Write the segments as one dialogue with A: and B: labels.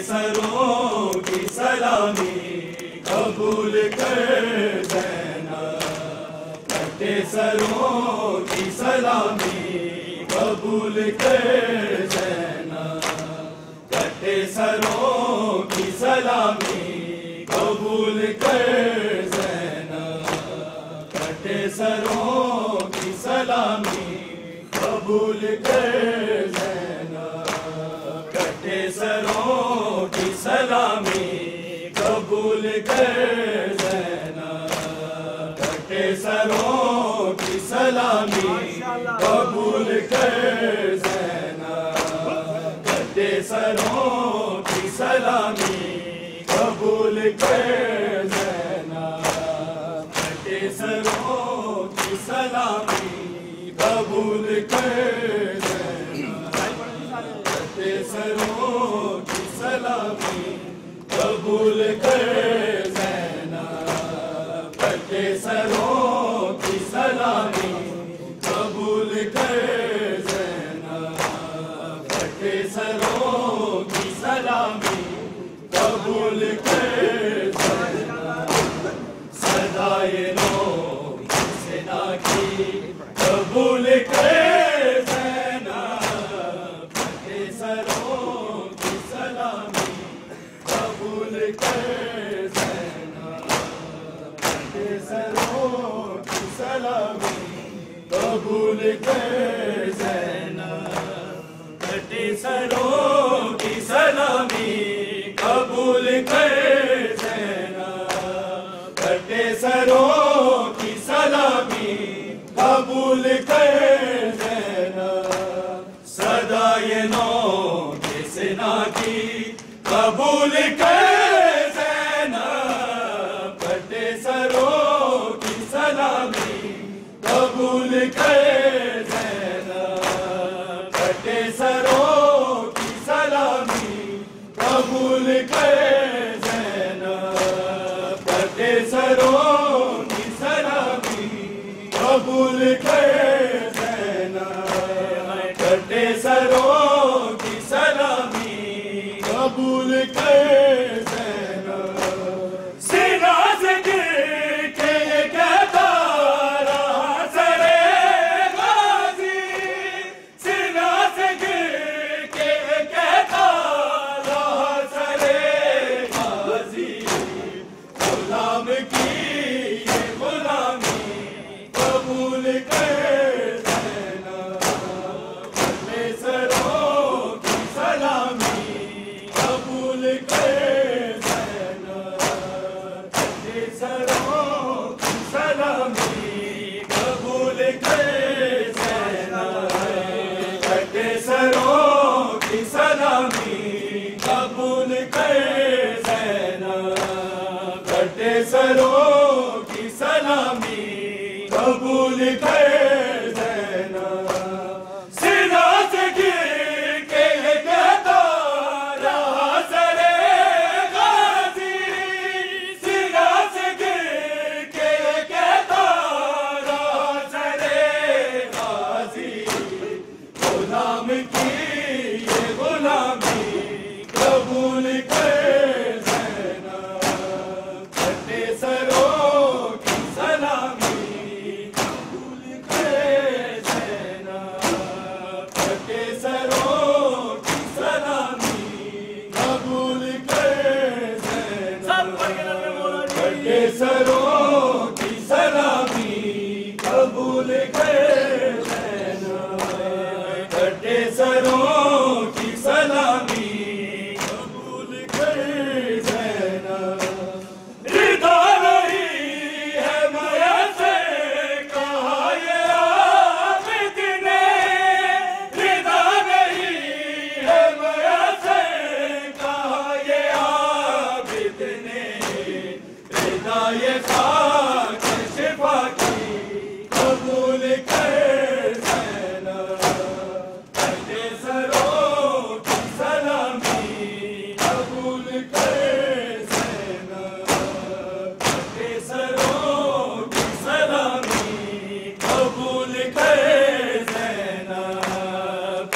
A: सरों की सलामी कबूल कर ज़ैनब, कटे सरों की सलामी कबूल कर ज़ैनब, कटे सरों की सलामी कबूल कर ज़ैनब, कटे सरों की सलामी कबूल कर ज़ैनब, कटे सरों की सलामी कबूल कर ज़ैनब, कटे सरों की सलामी कबूल कर ज़ैनब, कटे सरों की सलामी कबूल कर ज़ैनब, कटे सरों की सलामी कबूल कर ज़ैनब, कटे सरों की सलामी कबूल कर ज़ैनब, कटे सरों की सलामी कबूल कर ज़ैनब, कटे सरों की सलामी कबूल कर ज़ैनब, सदाए नो सेना की कबूल कर ज़ैनब, कटे सरों की सलामी कबूल कर ज़ैनब, कटे सरों की सलामी कबूल कर ज़ैनब, कटे सरों की सलामी कबूल कर ज़ैनब, कटे सरों की सलामी कबूल कर ज़ैनब, सदाए नौ के सेना की कबूल कर ज़ैनब, कटे सरों की सलामी कबूल कर ज़ैनब, कटे सरों की सलामी कबूल कर ज़ैनब, कटे सरों की सलामी कबूल कर ज़ैनब, कटे सरों की सलामी कबूल कर ज़ैनब, सीना से गिर के कहता रहा सरे गाज़ी, सीना से गिर के कहता रहा सरे गाज़ी, गुलाम की ये गुलामी कबूल कर ज़ैनब, कटे सरों की सलामी कबूल कर ज़ैनब, कटे सरों की सलामी कबूल कर ज़ैनब, कटे सरों की सलामी कबूल कर ज़ैनब, कटे सरों की सलामी कबूल कर ज़ैनब, सीना से गिर के कहता रहा सरे गाज़ी, सीना से गिर के कहता रहा सरे गाज़ी, गुलाम की ये गुलामी कबूल कर ज़ैनब, कटे सरों की सलामी कबूल कर ज़ैनब, कटे सरों की सलामी कबूल कर ज़ैनब, कटे सरों की सलामी कबूल कर ज़ैनब, कटे सरों की सलामी कबूल कर ज़ैनब, रिदा नहीं है माया से कहा ये आबिद ने, रिदा नहीं है माया से कहा ये आबिद ने, रिदा ये खाक शिफा की कबूल कर ज़ैनब, कटे सरों की सलामी कबूल कर ज़ैनब, कटे सरों की सलामी कबूल कर ज़ैनब,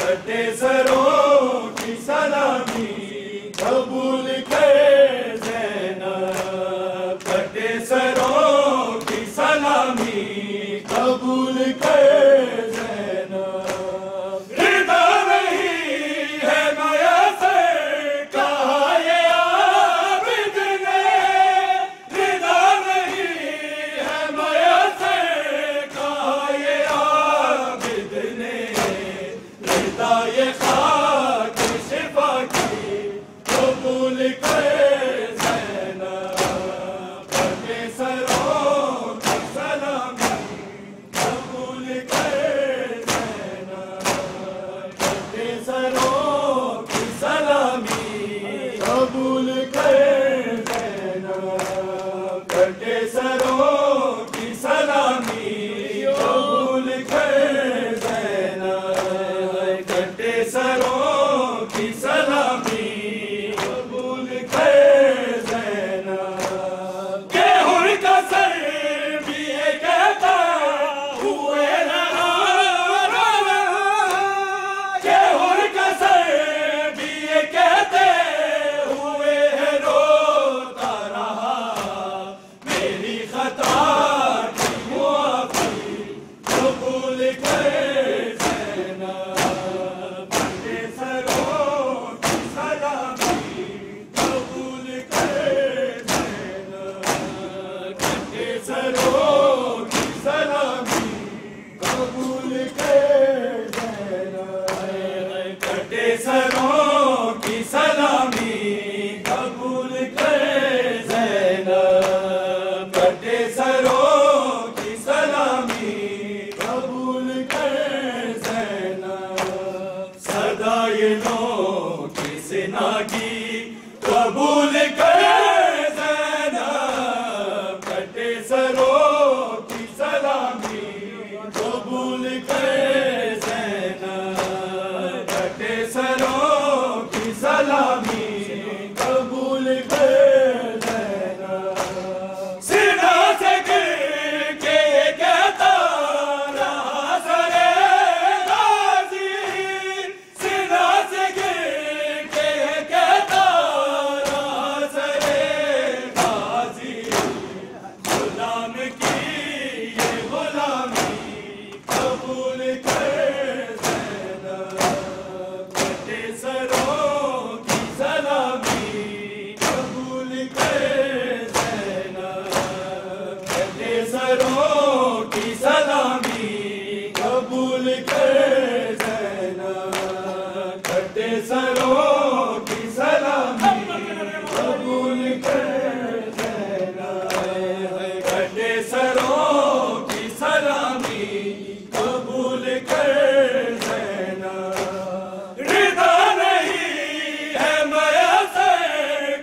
A: कटे सरों की सलामी कबूल कर ज़ैनब, कटे सरों की सलामी, कबूल कर ज़ैनब। रिदा नहीं है मयसर कहा ये आबिद ने, रिदा नहीं है मयसर कहा ये आबिद ने, रिदा ये खाक शिफा की कबूल कर ज़ैनब, कटे सरों की सलामी, कबूल कर ज़ैनब, कटे सरों की सलामी, कबूल कर ज़ैनब, कटे सरों की सलामी, कबूल कर ज़ैनब, कटे सरों की सलामी, कबूल कर ज़ैनब। गेहूं का सर भी ये कहता हुए गेहूं का सर भी ये कहते हुए रोता रहा, मेरी खता की मुआफ़ी कबूल कर ज़ैनब, कटे सरों की सलामी, कबूल कर ज़ैनब, कटे सरों की सलामी, कबूल कर ज़ैनब, कटे सरों की सलामी, कबूल कर ज़ैनब, कटे सरों की सलामी, कबूल कर ज़ैनब। सदा ये लो की सिना की कबूल कर ज़ैनब, कटे सरों की सलामी, कबूल कर ज़ैनब, कटे सरों की सलामी, कबूल कर ज़ैनब। सीना से गिर के ये कहता रहा सरे गाज़ी, सीना से गिर के ये कहता रहा सरे गाज़ी, गुलाम की ये गुलामी, कबूल कर ज़ैनब, कटे सरों की सलामी, कबूल कर ज़ैनब, कटे सरों की सलामी, कबूल कर ज़ैनब, कटे सरों की सलामी, कबूल कर ज़ैनब, कटे सरों की सलामी, कबूल कर ज़ैनब। रिदा नहीं है मयसर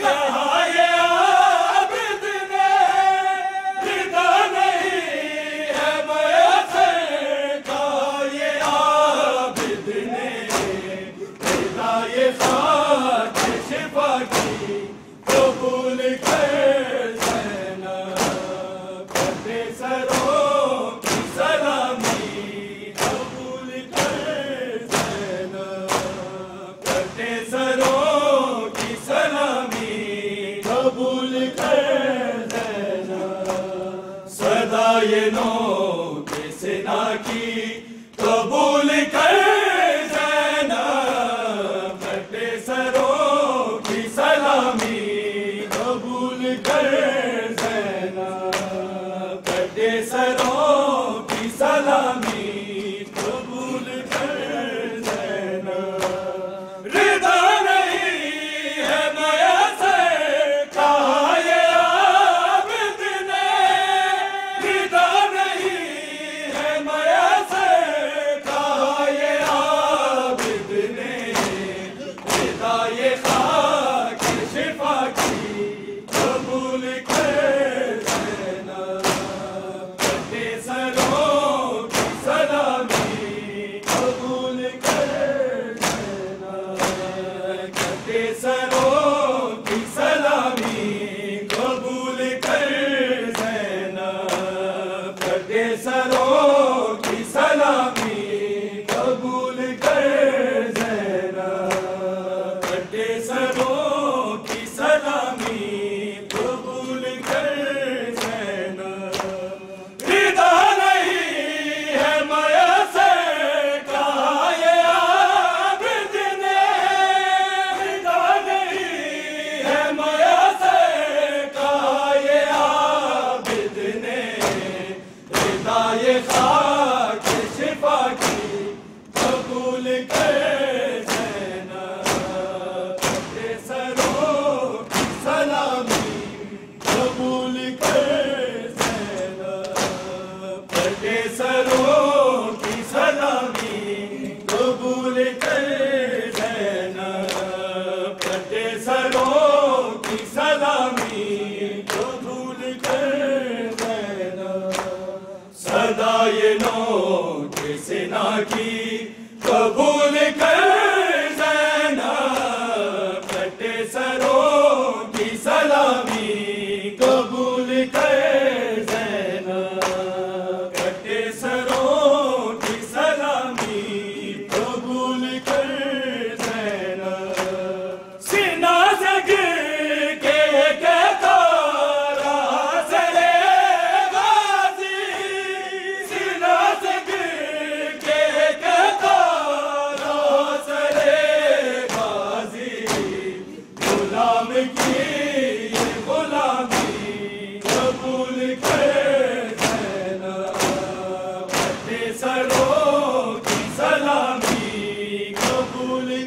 A: कहा ये आबिद ने, रिदा नहीं है मयसर कहा ये आबिद ने, रिदा ये खाक शिफा की कबूल कर ज़ैनब, कटे सरों की सलामी, कबूल कर ज़ैनब, कटे सरों की सलामी, कबूल कर ज़ैनब। सदा ये नो के सिना की कबूल कर ज़ैनब, कटे सरों की सलामी, कबूल कर ज़ैनब, कटे सरों की सलामी, कबूल कर ज़ैनब। रिदा नहीं है मयसर कहा ये आबिद ने, रिदा नहीं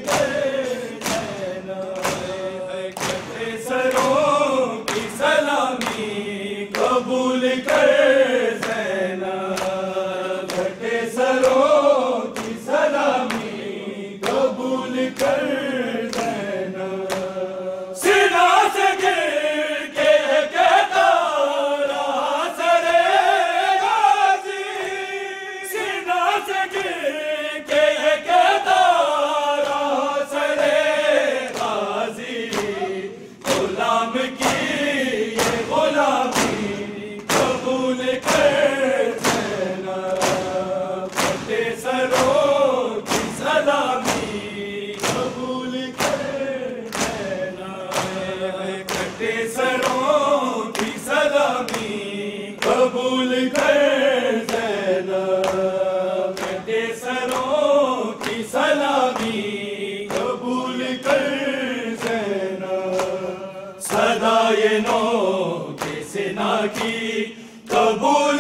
A: कर ज़ैना, कटे सरों की सलामी कबूल कर ज़ैना, कटे सरों की सलामी कबूल कर ज़ैना। सीना से गिर के कहता रहा सरे गाज़ी, सीना से गिर के कहता रहा सरे गाज़ी, गुलाम की ये गुलामी कबूल कर ज़ैना, कटे सरों की सलामी कबूल कर ज़ैना, कटे सरों की सलामी कबूल कर ज़ैना, कटे सरों की सलामी कबूल कर ज़ैना। सदा ये नो के सिना की कबूल